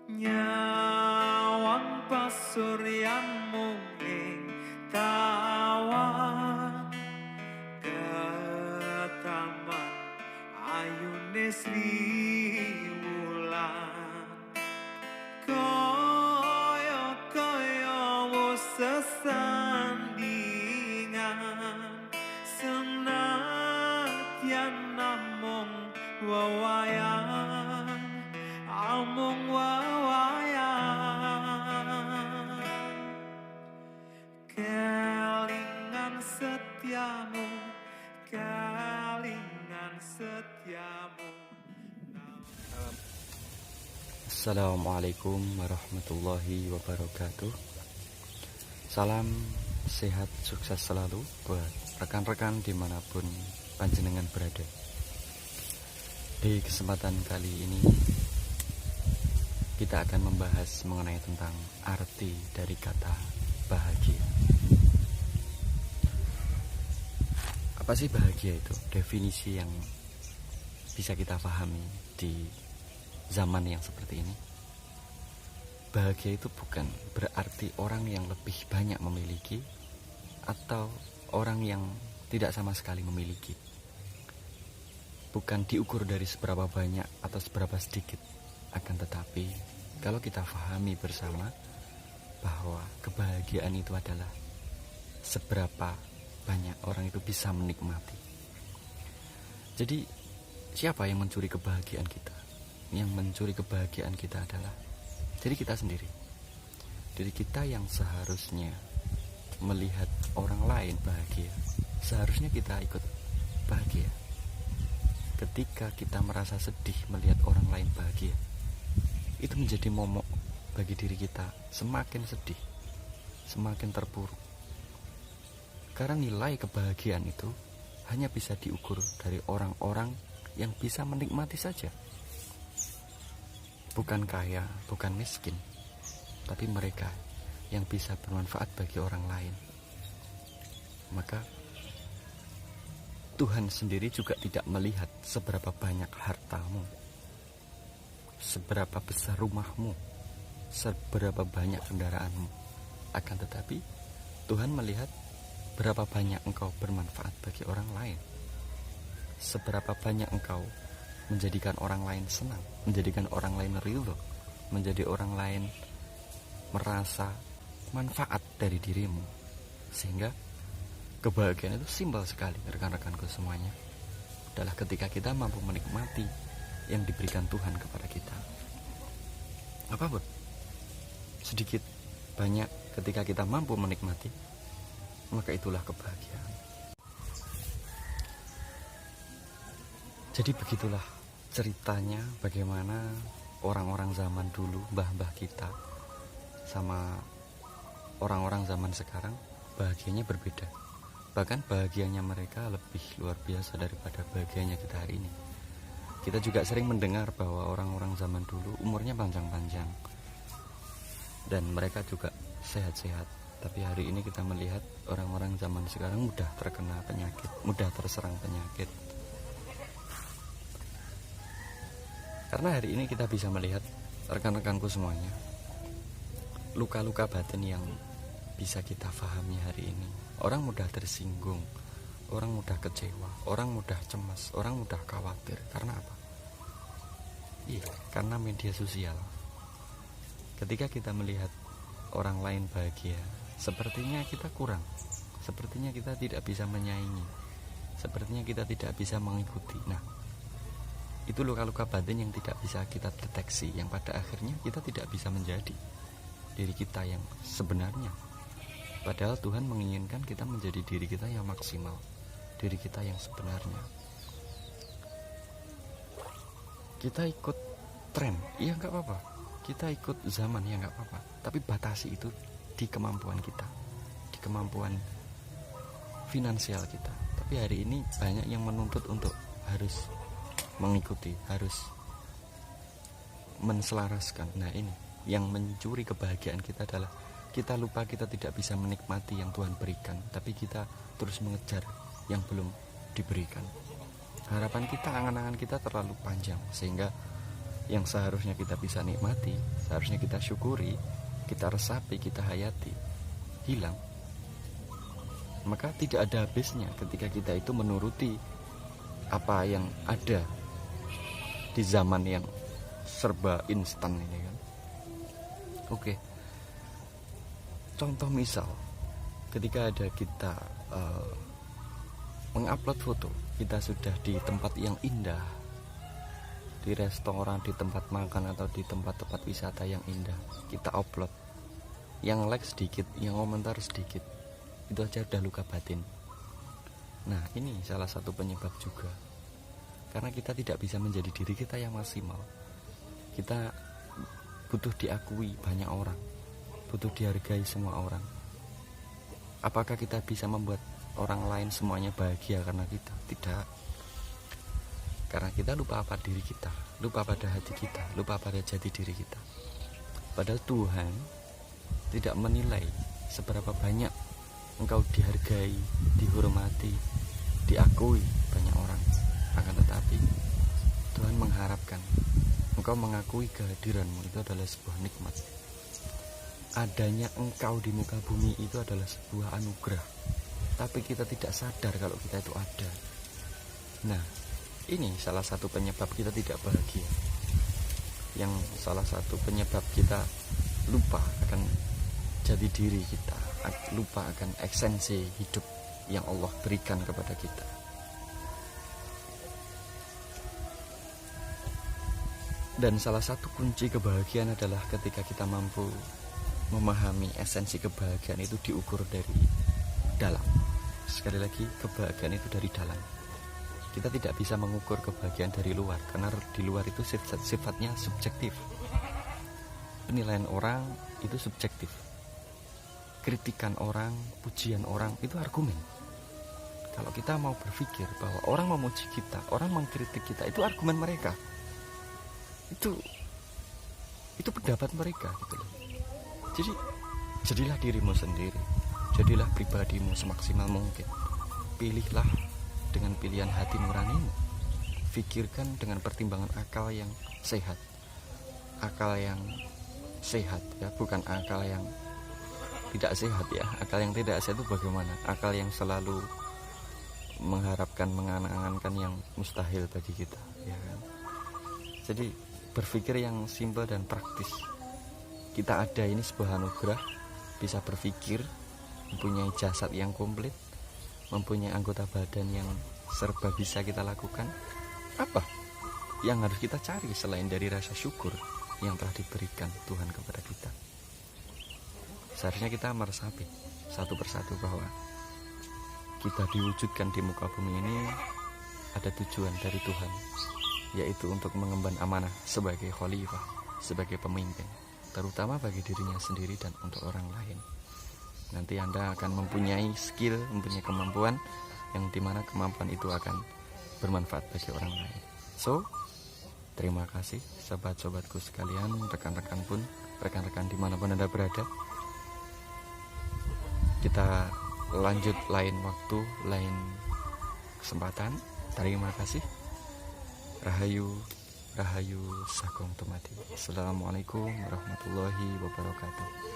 Nyawang pasuryanmu ing tawang ketaman ayune sriwulan kaya wis sesandingan senadyan namung wewayan amung wewayan kelingan setiamu Assalamualaikum warahmatullahi wabarakatuh. Salam sehat sukses selalu buat rekan-rekan dimanapun panjenengan berada. Di kesempatan kali ini kita akan membahas mengenai tentang arti dari kata bahagia. Apa sih bahagia itu? Definisi yang bisa kita pahami di zaman yang seperti ini. Bahagia itu bukan berarti orang yang lebih banyak memiliki atau orang yang tidak sama sekali memiliki. Bukan diukur dari seberapa banyak atau seberapa sedikit. Akan tetapi kalau kita pahami bersama bahwa kebahagiaan itu adalah seberapa banyak orang itu bisa menikmati. Jadi siapa yang mencuri kebahagiaan kita? Yang mencuri kebahagiaan kita adalah diri kita sendiri. Diri kita yang seharusnya melihat orang lain bahagia, seharusnya kita ikut bahagia. Ketika kita merasa sedih melihat orang lain bahagia, itu menjadi momok bagi diri kita, semakin sedih, semakin terpuruk. Karena nilai kebahagiaan itu hanya bisa diukur dari orang-orang yang bisa menikmati saja. Bukan kaya, bukan miskin, tapi mereka yang bisa bermanfaat bagi orang lain. Maka Tuhan sendiri juga tidak melihat seberapa banyak hartamu, seberapa besar rumahmu, seberapa banyak kendaraanmu. Akan tetapi Tuhan melihat berapa banyak engkau bermanfaat bagi orang lain, seberapa banyak engkau menjadikan orang lain senang, menjadikan orang lain ridho, menjadi orang lain merasa manfaat dari dirimu. Sehingga kebahagiaan itu simpel sekali, rekan-rekanku semuanya, adalah ketika kita mampu menikmati yang diberikan Tuhan kepada kita. Apapun, sedikit banyak, ketika kita mampu menikmati, maka itulah kebahagiaan. Jadi begitulah ceritanya bagaimana orang-orang zaman dulu, mbah-mbah kita, sama orang-orang zaman sekarang bahagianya berbeda. Bahkan bahagianya mereka lebih luar biasa daripada bahagianya kita hari ini. Kita juga sering mendengar bahwa orang-orang zaman dulu umurnya panjang-panjang dan mereka juga sehat-sehat. Tapi hari ini kita melihat orang-orang zaman sekarang mudah terkena penyakit, mudah terserang penyakit. Karena hari ini kita bisa melihat, rekan-rekanku semuanya, luka-luka batin yang bisa kita pahami hari ini. Orang mudah tersinggung, orang mudah kecewa, orang mudah cemas, orang mudah khawatir. Karena apa? Iya, karena media sosial. Ketika kita melihat orang lain bahagia, sepertinya kita kurang, sepertinya kita tidak bisa menyaingi, sepertinya kita tidak bisa mengikuti. Nah, itu luka-luka batin yang tidak bisa kita deteksi, yang pada akhirnya kita tidak bisa menjadi diri kita yang sebenarnya. Padahal Tuhan menginginkan kita menjadi diri kita yang maksimal, diri kita yang sebenarnya. Kita ikut tren, iya gak apa-apa. Kita ikut zaman, ya gak apa-apa. Tapi batasi itu di kemampuan kita, di kemampuan finansial kita. Tapi hari ini banyak yang menuntut untuk harus mengikuti, harus menselaraskan. Nah, ini yang mencuri kebahagiaan kita adalah kita lupa kita tidak bisa menikmati yang Tuhan berikan, tapi kita terus mengejar yang belum diberikan. Harapan kita, angan-angan kita terlalu panjang, sehingga yang seharusnya kita bisa nikmati, seharusnya kita syukuri, kita resapi, kita hayati, hilang. Maka tidak ada habisnya ketika kita itu menuruti apa yang ada di zaman yang serba instan ini kan. Oke. Contoh misal, ketika ada kita mengupload foto, kita sudah di tempat yang indah, di restoran, di tempat makan, atau di tempat-tempat wisata yang indah, kita upload. Yang like sedikit, yang komentar sedikit, itu aja udah luka batin. Nah, ini salah satu penyebab juga, karena kita tidak bisa menjadi diri kita yang maksimal. Kita butuh diakui banyak orang, butuh dihargai semua orang. Apakah kita bisa membuat orang lain semuanya bahagia karena kita? Tidak. Karena kita lupa pada diri kita, lupa pada hati kita, lupa pada jati diri kita. Padahal Tuhan tidak menilai seberapa banyak engkau dihargai, dihormati, diakui banyak orang. Akan tetapi Tuhan mengharapkan engkau mengakui kehadiranmu itu adalah sebuah nikmat. Adanya engkau di muka bumi itu adalah sebuah anugerah. Tapi kita tidak sadar kalau kita itu ada. Nah, ini salah satu penyebab kita tidak bahagia. Yang salah satu penyebab kita lupa akan jati diri kita, lupa akan esensi hidup yang Allah berikan kepada kita. Dan salah satu kunci kebahagiaan adalah ketika kita mampu memahami esensi kebahagiaan itu diukur dari dalam. Sekali lagi, kebahagiaan itu dari dalam. Kita tidak bisa mengukur kebahagiaan dari luar, karena di luar itu sifatnya subjektif. Penilaian orang itu subjektif. Kritikan orang, pujian orang itu argumen. Kalau kita mau berpikir bahwa orang memuji kita, orang mengkritik kita, itu argumen mereka. Itu pendapat mereka gitu loh. Jadi jadilah dirimu sendiri, jadilah pribadimu semaksimal mungkin. Pilihlah dengan pilihan hati nuranimu. Pikirkan dengan pertimbangan akal yang sehat. Akal yang sehat ya, bukan akal yang tidak sehat ya. Akal yang tidak sehat itu bagaimana? Akal yang selalu mengharapkan, mengangan-angankan yang mustahil bagi kita ya kan? Jadi berpikir yang simpel dan praktis. Kita ada ini sebuah anugerah, bisa berpikir, mempunyai jasad yang komplit, mempunyai anggota badan yang serba bisa kita lakukan. Apa yang harus kita cari selain dari rasa syukur yang telah diberikan Tuhan kepada kita? Seharusnya kita meresapi satu persatu bahwa kita diwujudkan di muka bumi ini ada tujuan dari Tuhan, yaitu untuk mengemban amanah sebagai khalifah, sebagai pemimpin, terutama bagi dirinya sendiri dan untuk orang lain. Nanti Anda akan mempunyai skill, mempunyai kemampuan yang dimana kemampuan itu akan bermanfaat bagi orang lain. So, terima kasih sobat-sobatku sekalian, rekan-rekan pun, rekan-rekan dimanapun Anda berada. Kita lanjut lain waktu, lain kesempatan. Terima kasih. Rahayu, Rahayu Sagong Tumati. Assalamualaikum warahmatullahi wabarakatuh.